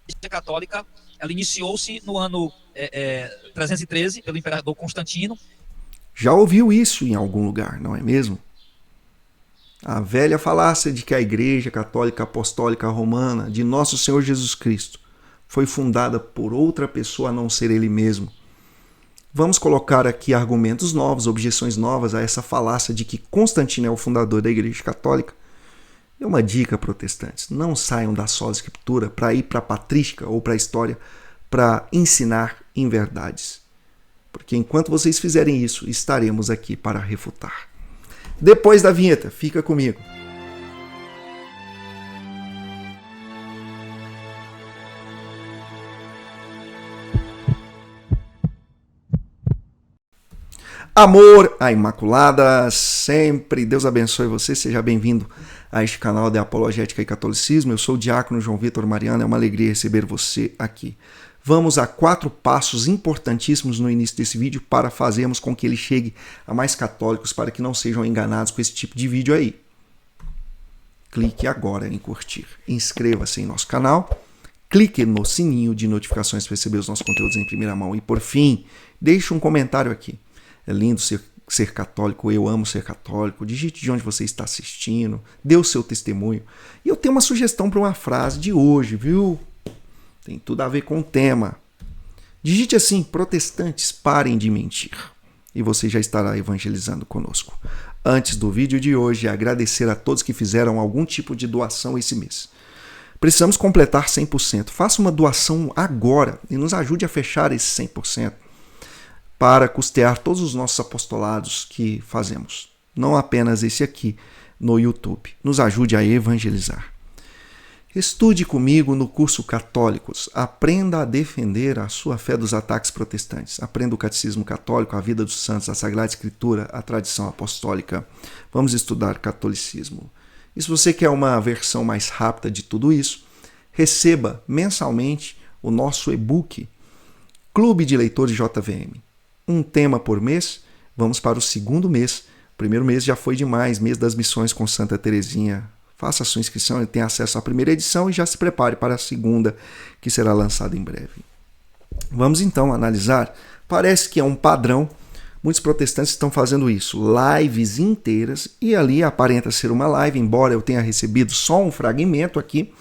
Igreja Católica, ela iniciou-se no ano 313 pelo imperador Constantino. Já ouviu isso em algum lugar, não é mesmo? A velha falácia de que a Igreja Católica Apostólica Romana de Nosso Senhor Jesus Cristo foi fundada por outra pessoa a não ser ele mesmo. Vamos colocar aqui argumentos novos, objeções novas a essa falácia de que Constantino é o fundador da Igreja Católica. É uma dica, protestantes: não saiam da sola escritura para ir para a patrística ou para a história para ensinar inverdades. Porque enquanto vocês fizerem isso, estaremos aqui para refutar. Depois da vinheta, fica comigo. Amor à Imaculada, sempre. Deus abençoe você, seja bem-vindo a este canal de Apologética e Catolicismo. Eu sou o diácono João Vitor Mariano, é uma alegria receber você aqui. Vamos a 4 passos importantíssimos no início desse vídeo para fazermos com que ele chegue a mais católicos, para que não sejam enganados com esse tipo de vídeo aí. Clique agora em curtir, inscreva-se em nosso canal, clique no sininho de notificações para receber os nossos conteúdos em primeira mão e, por fim, deixe um comentário aqui. É lindo ser católico, eu amo ser católico. Digite de onde você está assistindo, dê o seu testemunho. E eu tenho uma sugestão para uma frase de hoje, viu? Tem tudo a ver com o tema. Digite assim: protestantes, parem de mentir. E você já estará evangelizando conosco. Antes do vídeo de hoje, agradecer a todos que fizeram algum tipo de doação esse mês. Precisamos completar 100%. Faça uma doação agora e nos ajude a fechar esse 100%. Para custear todos os nossos apostolados que fazemos. Não apenas esse aqui no YouTube. Nos ajude a evangelizar. Estude comigo no curso Católicos. Aprenda a defender a sua fé dos ataques protestantes. Aprenda o Catecismo Católico, a vida dos santos, a Sagrada Escritura, a tradição apostólica. Vamos estudar catolicismo. E se você quer uma versão mais rápida de tudo isso, receba mensalmente o nosso e-book Clube de Leitores JVM. Um tema por mês. Vamos para o segundo mês. O primeiro mês já foi demais, mês das missões com Santa Teresinha. Faça a sua inscrição e tenha acesso à primeira edição e já se prepare para a segunda, que será lançada em breve. Vamos então analisar. Parece que é um padrão. Muitos protestantes estão fazendo isso. Lives inteiras, e ali aparenta ser uma live, embora eu tenha recebido só um fragmento aqui,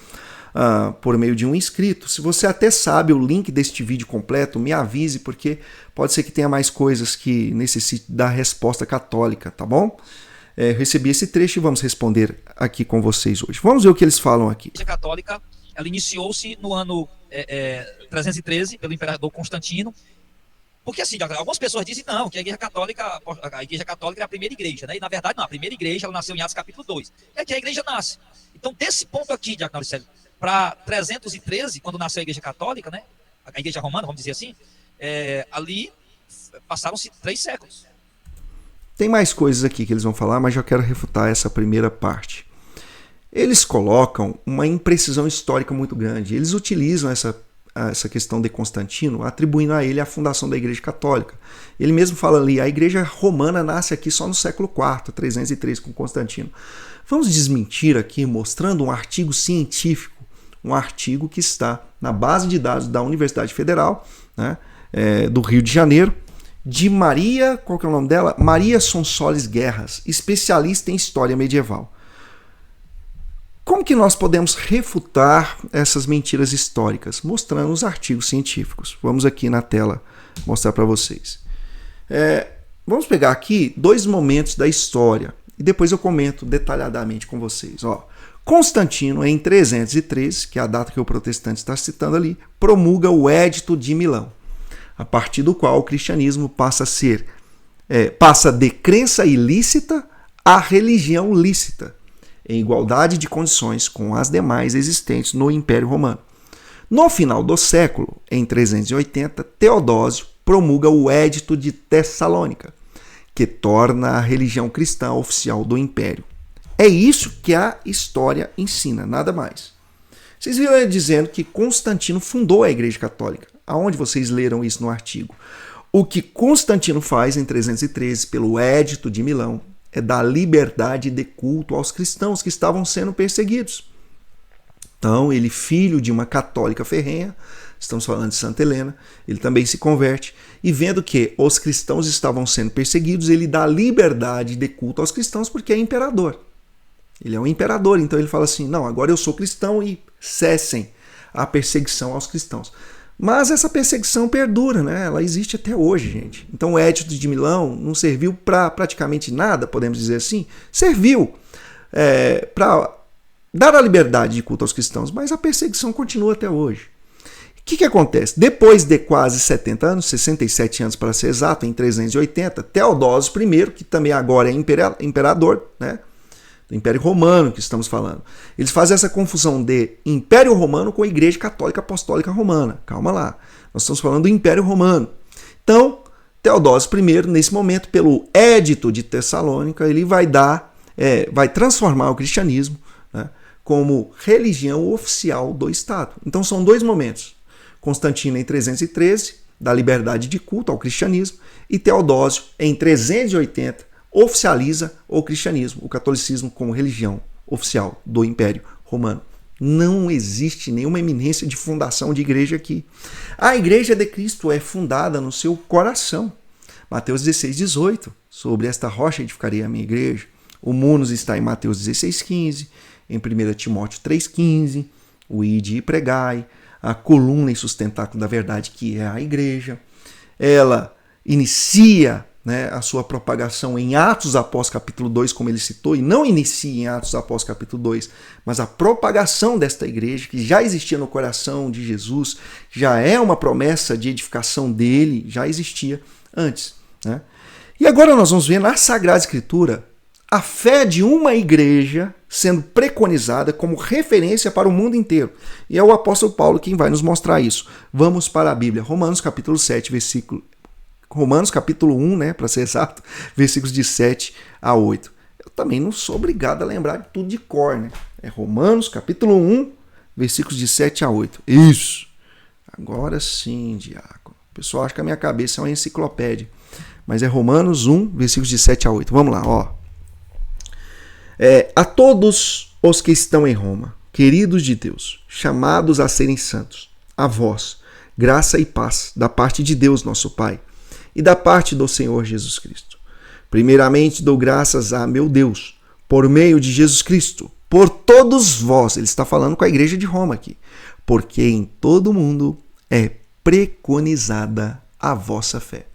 por meio de um inscrito. Se você até sabe o link deste vídeo completo, me avise, porque pode ser que tenha mais coisas que necessitem da resposta católica, tá bom? Recebi esse trecho e vamos responder aqui com vocês hoje. Vamos ver o que eles falam aqui. A Igreja Católica, ela iniciou-se no ano 313 pelo imperador Constantino. Porque assim, algumas pessoas dizem não, que a Igreja Católica é a primeira igreja, né? E na verdade não, a primeira igreja ela nasceu em Atos capítulo 2. É que a igreja nasce. Então desse ponto aqui, Diácono Auricélio, para 313, quando nasceu a Igreja Católica, né? A Igreja Romana, vamos dizer assim, ali passaram-se 3 séculos. Tem mais coisas aqui que eles vão falar, mas já quero refutar essa primeira parte. Eles colocam uma imprecisão histórica muito grande. Eles utilizam essa questão de Constantino, atribuindo a ele a fundação da Igreja Católica. Ele mesmo fala ali: a Igreja Romana nasce aqui só no século IV, 303, com Constantino. Vamos desmentir aqui mostrando um artigo científico, um artigo que está na base de dados da Universidade Federal, né, do Rio de Janeiro, de Maria, qual que é o nome dela? Maria Sonsoles Guerras, especialista em história medieval. Como que nós podemos refutar essas mentiras históricas? Mostrando os artigos científicos. Vamos aqui na tela mostrar para vocês. Vamos pegar aqui 2 momentos da história e depois eu comento detalhadamente com vocês. Constantino, em 313, que é a data que o protestante está citando ali, promulga o Édito de Milão, a partir do qual o cristianismo passa de crença ilícita a religião lícita, em igualdade de condições com as demais existentes no Império Romano. No final do século, em 380, Teodósio promulga o Édito de Tessalônica, que torna a religião cristã oficial do Império. É isso que a história ensina, nada mais. Vocês viram ele dizendo que Constantino fundou a Igreja Católica. Aonde vocês leram isso no artigo? O que Constantino faz em 313 pelo Édito de Milão é dar liberdade de culto aos cristãos que estavam sendo perseguidos. Então, ele, filho de uma católica ferrenha, estamos falando de Santa Helena, ele também se converte e vendo que os cristãos estavam sendo perseguidos, ele dá liberdade de culto aos cristãos porque é imperador. Ele é um imperador, então ele fala assim, não, agora eu sou cristão e cessem a perseguição aos cristãos. Mas essa perseguição perdura, né? Ela existe até hoje, gente. Então o Edito de Milão não serviu para praticamente nada, podemos dizer assim. Serviu para dar a liberdade de culto aos cristãos, mas a perseguição continua até hoje. O que acontece? Depois de quase 70 anos, 67 anos para ser exato, em 380, Teodósio I, que também agora é imperador, né, do Império Romano que estamos falando, eles fazem essa confusão de Império Romano com a Igreja Católica Apostólica Romana. Calma lá, nós estamos falando do Império Romano. Então, Teodósio I, nesse momento, pelo Édito de Tessalônica, ele vai transformar o cristianismo, né, como religião oficial do Estado. Então são dois momentos. Constantino em 313, dá liberdade de culto ao cristianismo, e Teodósio em 380 oficializa o cristianismo, o catolicismo como religião oficial do Império Romano. Não existe nenhuma eminência de fundação de igreja aqui. A igreja de Cristo é fundada no seu coração. Mateus 16, 18, sobre esta rocha edificarei a minha igreja. O munus está em Mateus 16, 15, em 1 Timóteo 3, 15, o ide e pregai, a coluna e sustentáculo da verdade, que é a igreja. Ela inicia, né, a sua propagação em Atos após capítulo 2, como ele citou, e não inicia em Atos após capítulo 2, mas a propagação desta igreja, que já existia no coração de Jesus, já é uma promessa de edificação dele, já existia antes, né? E agora nós vamos ver na Sagrada Escritura a fé de uma igreja sendo preconizada como referência para o mundo inteiro. E é o apóstolo Paulo quem vai nos mostrar isso. Vamos para a Bíblia. Romanos capítulo 1, né, para ser exato, versículos de 7 a 8. Eu também não sou obrigado a lembrar de tudo de cor, né? É Romanos capítulo 1, versículos de 7 a 8. Isso! Agora sim, diácono. O pessoal acha que a minha cabeça é uma enciclopédia. Mas é Romanos 1, versículos de 7 a 8. Vamos lá, ó. A todos os que estão em Roma, queridos de Deus, chamados a serem santos, a vós, graça e paz da parte de Deus, nosso Pai, e da parte do Senhor Jesus Cristo. Primeiramente dou graças a meu Deus, por meio de Jesus Cristo, por todos vós, ele está falando com a igreja de Roma aqui, porque em todo o mundo é preconizada a vossa fé.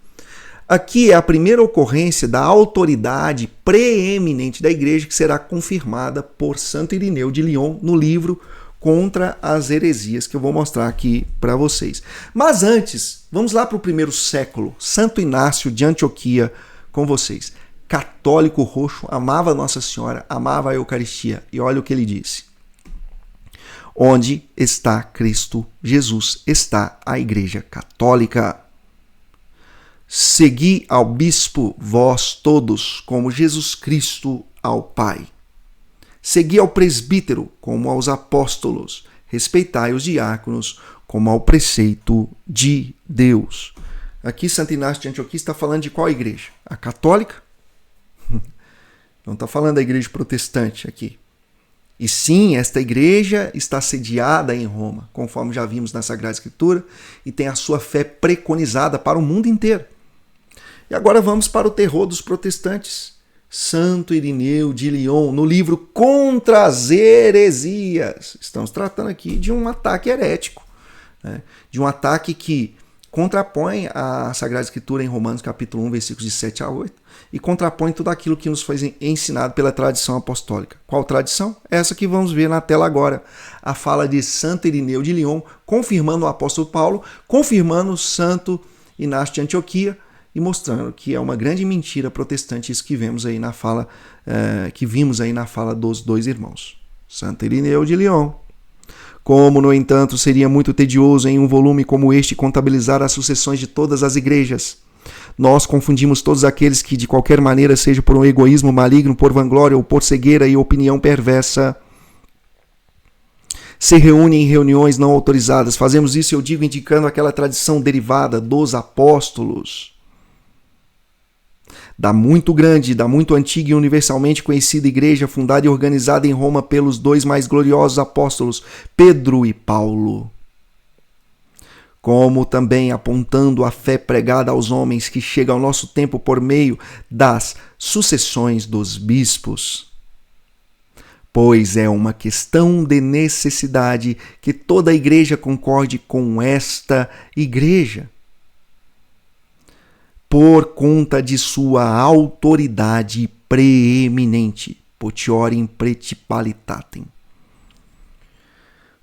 Aqui é a primeira ocorrência da autoridade preeminente da igreja que será confirmada por Santo Irineu de Lyon no livro Contra as Heresias, que eu vou mostrar aqui para vocês. Mas antes, vamos lá para o primeiro século. Santo Inácio de Antioquia com vocês. Católico roxo, amava Nossa Senhora, amava a Eucaristia. E olha o que ele disse. Onde está Cristo Jesus, está a Igreja Católica. Segui ao bispo vós todos, como Jesus Cristo ao Pai. Segui ao presbítero, como aos apóstolos. Respeitai os diáconos, como ao preceito de Deus. Aqui, Santo Inácio de Antioquia está falando de qual igreja? A católica? Não está falando da igreja protestante aqui. E sim, esta igreja está sediada em Roma, conforme já vimos na Sagrada Escritura, e tem a sua fé preconizada para o mundo inteiro. E agora vamos para o terror dos protestantes. Santo Irineu de Lyon, no livro Contra as Heresias. Estamos tratando aqui de um ataque herético, né? De um ataque que contrapõe a Sagrada Escritura em Romanos capítulo 1, versículos de 7 a 8, e contrapõe tudo aquilo que nos foi ensinado pela tradição apostólica. Qual tradição? Essa que vamos ver na tela agora. A fala de Santo Irineu de Lyon, confirmando o apóstolo Paulo, confirmando Santo Inácio de Antioquia, e mostrando que é uma grande mentira protestante isso que vimos aí na fala, dos dois irmãos. Santo Irineu de Lyon. Como, no entanto, seria muito tedioso em um volume como este contabilizar as sucessões de todas as igrejas. Nós confundimos todos aqueles que, de qualquer maneira, seja por um egoísmo maligno, por vanglória ou por cegueira e opinião perversa, se reúnem em reuniões não autorizadas. Fazemos isso, eu digo, indicando aquela tradição derivada dos apóstolos. da muito grande, da muito antiga e universalmente conhecida igreja fundada e organizada em Roma pelos dois mais gloriosos apóstolos, Pedro e Paulo. Como também apontando a fé pregada aos homens que chega ao nosso tempo por meio das sucessões dos bispos. Pois é uma questão de necessidade que toda a igreja concorde com esta igreja, por conta de sua autoridade preeminente, potiorem pretipalitatem.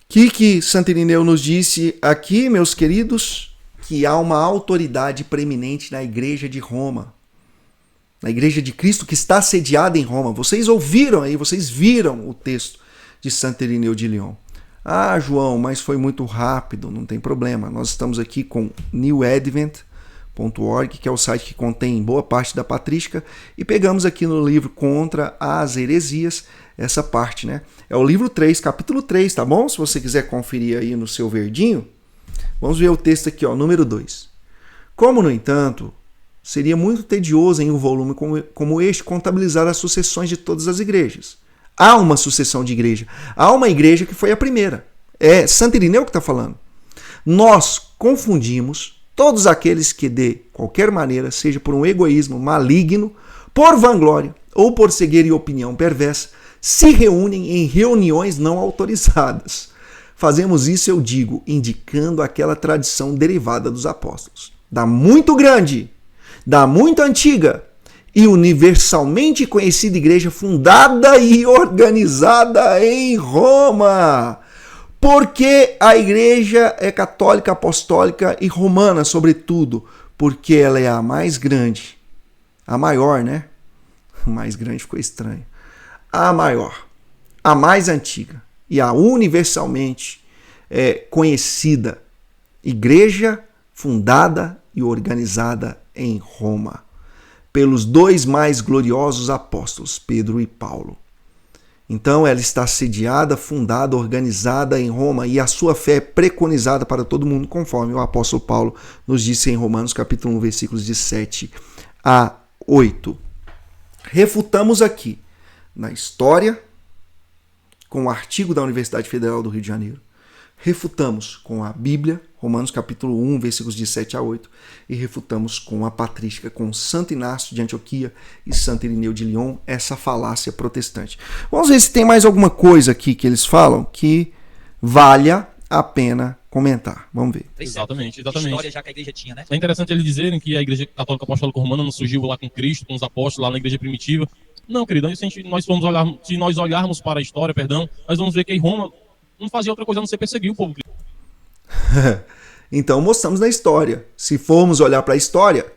O que Santo Irineu nos disse aqui, meus queridos? Que há uma autoridade preeminente na igreja de Roma, na igreja de Cristo que está sediada em Roma. Vocês ouviram aí, vocês viram o texto de Santo Irineu de Lyon. Ah, João, mas foi muito rápido, não tem problema. Nós estamos aqui com newadvent.org, que é o site que contém boa parte da patrística, e pegamos aqui no livro Contra as Heresias essa parte, né? É o livro 3, capítulo 3, tá bom? Se você quiser conferir aí no seu verdinho, vamos ver o texto aqui, ó, número 2. Como, no entanto, seria muito tedioso em um volume como este contabilizar as sucessões de todas as igrejas. Há uma sucessão de igreja. Há uma igreja que foi a primeira. É Santo Irineu que está falando. Nós confundimos todos aqueles que, de qualquer maneira, seja por um egoísmo maligno, por vanglória ou por cegueira e opinião perversa, se reúnem em reuniões não autorizadas. Fazemos isso, eu digo, indicando aquela tradição derivada dos apóstolos, da muito grande, da muito antiga e universalmente conhecida igreja fundada e organizada em Roma. Porque a igreja é católica, apostólica e romana, sobretudo, porque ela é a mais grande, a maior, né? A mais grande ficou estranho. A maior, a mais antiga e a universalmente conhecida igreja fundada e organizada em Roma pelos dois mais gloriosos apóstolos, Pedro e Paulo. Então ela está sediada, fundada, organizada em Roma e a sua fé é preconizada para todo mundo, conforme o apóstolo Paulo nos disse em Romanos capítulo 1, versículos de 7 a 8. Refutamos aqui na história, com o artigo da Universidade Federal do Rio de Janeiro. Refutamos com a Bíblia, Romanos capítulo 1, versículos de 7 a 8, e refutamos com a patrística, com Santo Inácio de Antioquia e Santo Irineu de Lyon, essa falácia protestante. Vamos ver se tem mais alguma coisa aqui que eles falam que valha a pena comentar. Vamos ver. Exatamente. História já que a igreja tinha, né? É interessante eles dizerem que a igreja católica apostólica romana não surgiu lá com Cristo, com os apóstolos, lá na igreja primitiva. Não, querido, se nós olharmos para a história, nós vamos ver que em Roma não fazia outra coisa a não ser perseguir o povo. Então mostramos na história. Se formos olhar para a história,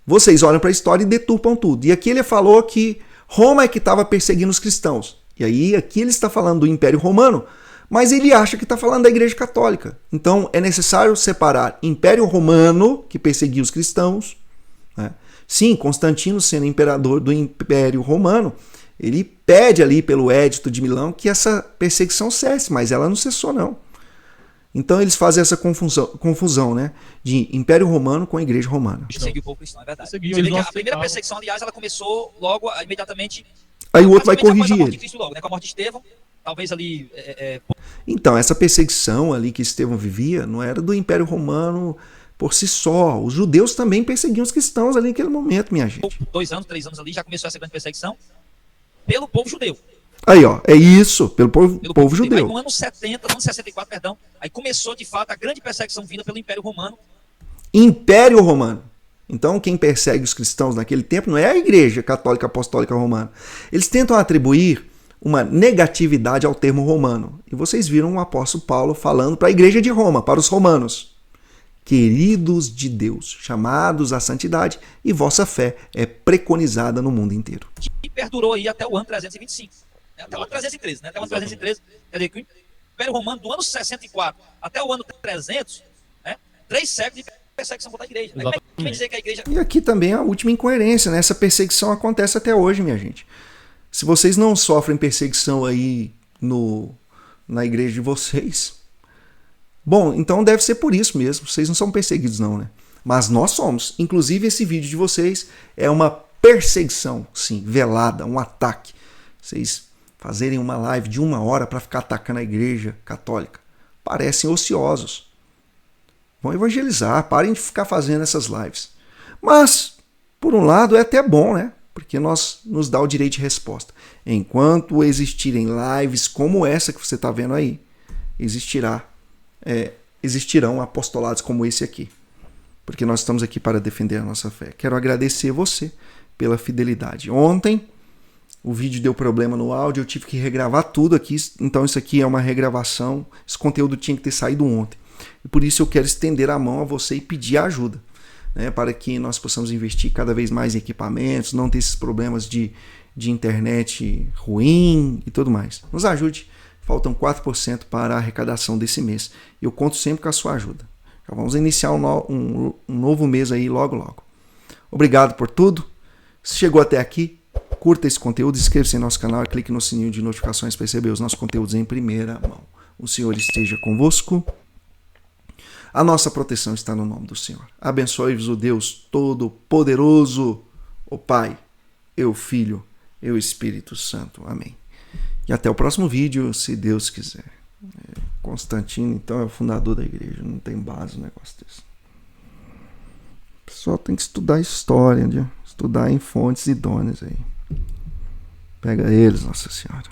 vocês olham para a história e deturpam tudo. E aqui ele falou que Roma é que estava perseguindo os cristãos. E aí aqui ele está falando do Império Romano, mas ele acha que está falando da Igreja Católica. Então é necessário separar Império Romano, que perseguia os cristãos, né? Sim, Constantino, sendo imperador do Império Romano, ele pede ali pelo Édito de Milão que essa perseguição cesse, mas ela não cessou, não. Então eles fazem essa confusão, né, de Império Romano com a Igreja Romana. Perseguiu o povo cristão, é verdade. A primeira perseguição, aliás, ela começou logo, imediatamente. Aí o outro vai corrigir após a morte ele. de Cristo logo, né, com a morte de Estevão, talvez ali... Então, essa perseguição ali que Estevão vivia não era do Império Romano por si só. Os judeus também perseguiam os cristãos ali naquele momento, minha gente. 2 anos, 3 anos ali, já começou essa grande perseguição pelo povo judeu. Aí, ó, é isso, pelo povo judeu. Aí no ano 70, no ano 64, perdão, aí começou de fato a grande perseguição vinda pelo Império Romano. Império Romano. Então, quem persegue os cristãos naquele tempo não é a Igreja Católica Apostólica Romana. Eles tentam atribuir uma negatividade ao termo romano. E vocês viram o apóstolo Paulo falando para a Igreja de Roma, para os romanos. Queridos de Deus, chamados à santidade, e vossa fé é preconizada no mundo inteiro. Que perdurou aí até o ano 325. Até o ano 313, né? Até o ano 313. Quer dizer, que o Império Romano, do ano 64 até o ano 300, né? 3 séculos de perseguição contra a igreja. Aí, como é que vai dizer que a igreja... E aqui também a última incoerência, né? Essa perseguição acontece até hoje, minha gente. Se vocês não sofrem perseguição aí na igreja de vocês, bom, então deve ser por isso mesmo. Vocês não são perseguidos não, né? Mas nós somos. Inclusive esse vídeo de vocês é uma perseguição, sim, velada, um ataque. Vocês fazerem uma live de 1 hora para ficar atacando a igreja católica. Parecem ociosos. Vão evangelizar, parem de ficar fazendo essas lives. Mas, por um lado, é até bom, né? Porque nos dá o direito de resposta. Enquanto existirem lives como essa que você está vendo aí, existirão apostolados como esse aqui. Porque nós estamos aqui para defender a nossa fé. Quero agradecer você pela fidelidade. Ontem, o vídeo deu problema no áudio, eu tive que regravar tudo aqui, então isso aqui é uma regravação, esse conteúdo tinha que ter saído ontem. E por isso eu quero estender a mão a você e pedir ajuda, né, para que nós possamos investir cada vez mais em equipamentos, não ter esses problemas de internet ruim e tudo mais. Nos ajude, faltam 4% para a arrecadação desse mês. Eu conto sempre com a sua ajuda. Já vamos iniciar um novo mês aí logo logo. Obrigado por tudo. Se chegou até aqui, curta esse conteúdo, inscreva-se em nosso canal e clique no sininho de notificações para receber os nossos conteúdos em primeira mão. O Senhor esteja convosco. A nossa proteção está no nome do Senhor. Abençoe-vos o Deus Todo-Poderoso, o Pai, e o Filho, e o Espírito Santo. Amém. E até o próximo vídeo, se Deus quiser. Constantino, então, é o fundador da igreja. Não tem base no negócio desse. O pessoal tem que estudar história, né? Estudar em fontes idôneas aí. Pega eles, Nossa Senhora.